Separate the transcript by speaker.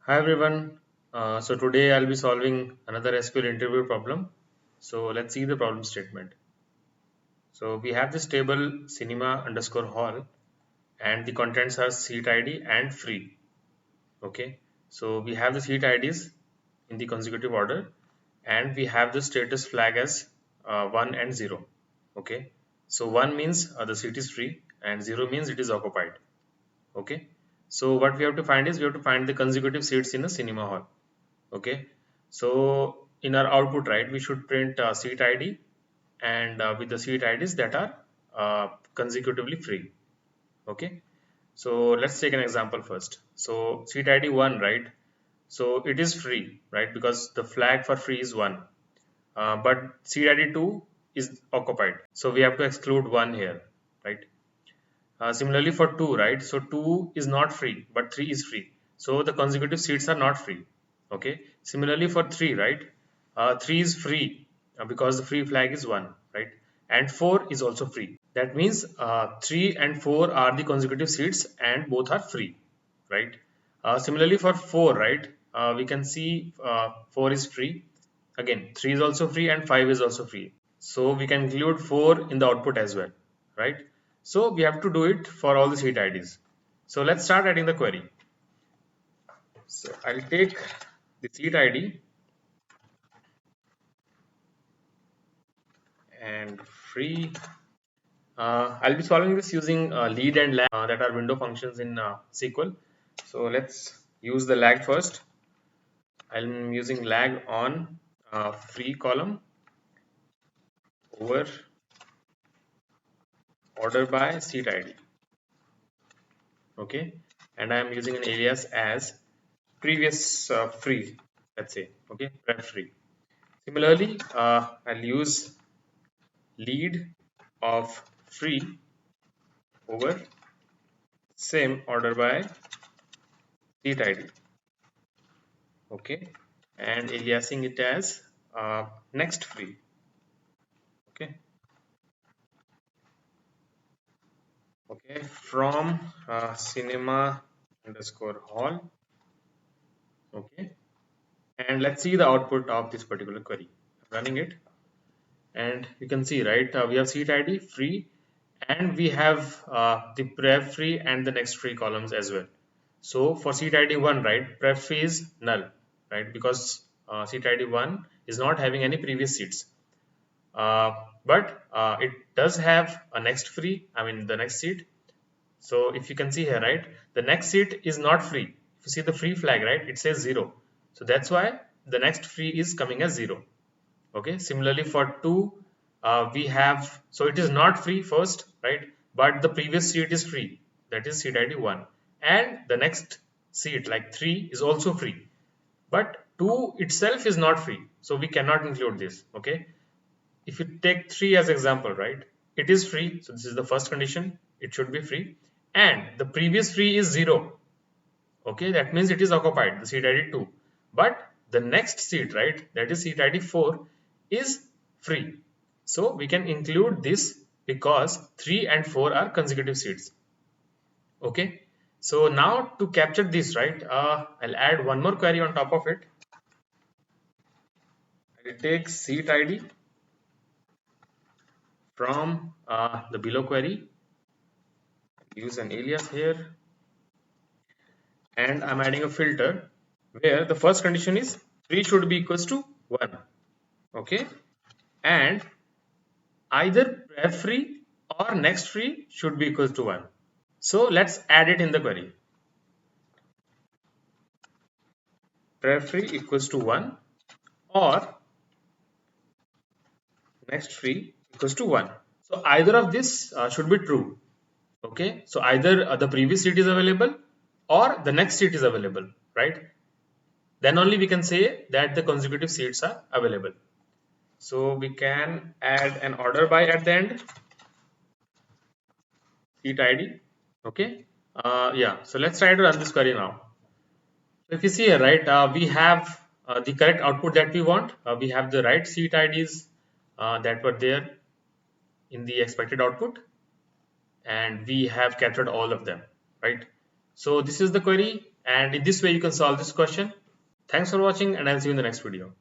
Speaker 1: Hi everyone. So today I'll be solving another SQL interview problem. So let's see the problem statement. So we have this table cinema underscore hall and the contents are seat ID and free. Okay. So we have the seat IDs in the consecutive order and we have the status flag as 1 and 0. Okay. So 1 means the seat is free and 0 means it is occupied. Okay. So what we have to find is we have to find the consecutive seats in a cinema hall. Okay, so in our output, right, we should print seat ID and with the seat IDs that are consecutively free. Okay, so let's take an example first. So seat ID 1, right, so it is free, right, because the flag for free is 1, but seat ID 2 is occupied, so we have to exclude 1 here, right. Similarly for 2, right? So 2 is not free, but 3 is free. So the consecutive seats are not free. Okay. Similarly for 3, right? 3 is free because the free flag is 1, right? And 4 is also free. That means 3 and 4 are the consecutive seats and both are free, right? Similarly for 4, right? We can see 4 is free. Again, 3 is also free and 5 is also free. So we can include 4 in the output as well, right? So we have to do it for all the seat IDs. So let's start adding the query. So I'll take the seat ID and free. I'll be solving this using lead and lag that are window functions in SQL. So let's use the lag first. I'm using lag on free column over order by seat ID. Okay, and I'm using an alias as previous free, let's say. Okay, prep free. Similarly, I'll use lead of free over same order by seat ID. Okay, and aliasing it as next free. Okay, okay, from cinema underscore hall. Okay, and let's see the output of this particular query. I'm running it, and you can see, right, we have seat ID free and we have the prep free and the next free columns as well. So for seat ID 1, right, prep free is null, right, because seat ID 1 is not having any previous seats, uh, but it does have a next free, I mean the next seat. So if you can see here, right, the next seat is not free. If you see the free flag, right, it says 0, so that's why the next free is coming as 0. Okay, similarly for 2, we have, so it is not free first, right, but the previous seat is free, that is seat ID 1, and the next seat like 3 is also free, but 2 itself is not free, so we cannot include this. Okay, if you take 3 as example, right, it is free, so this is the first condition, it should be free, and the previous free is 0. Okay, that means it is occupied, the seat ID 2, but the next seat, right, that is seat ID 4 is free, so we can include this because 3 and 4 are consecutive seats. Okay, so now to capture this, right, I'll add one more query on top of it. I'll take seat ID from the below query, use an alias here, and I'm adding a filter where the first condition is 3 should be equals to 1. Okay, and either prep free or next free should be equals to 1. So let's add it in the query. Prep free equals to 1 or next free equals to 1. So either of this should be true. Okay, so either the previous seat is available or the next seat is available, right? Then only we can say that the consecutive seats are available. So we can add an order by at the end, seat ID. Okay, yeah, so let's try to run this query now. So if you see here, right, we have the correct output that we want. We have the right seat IDs that were there in the expected output, and we have captured all of them, right? So this is the query. And in this way you can solve this question. Thanks for watching and I'll see you in the next video.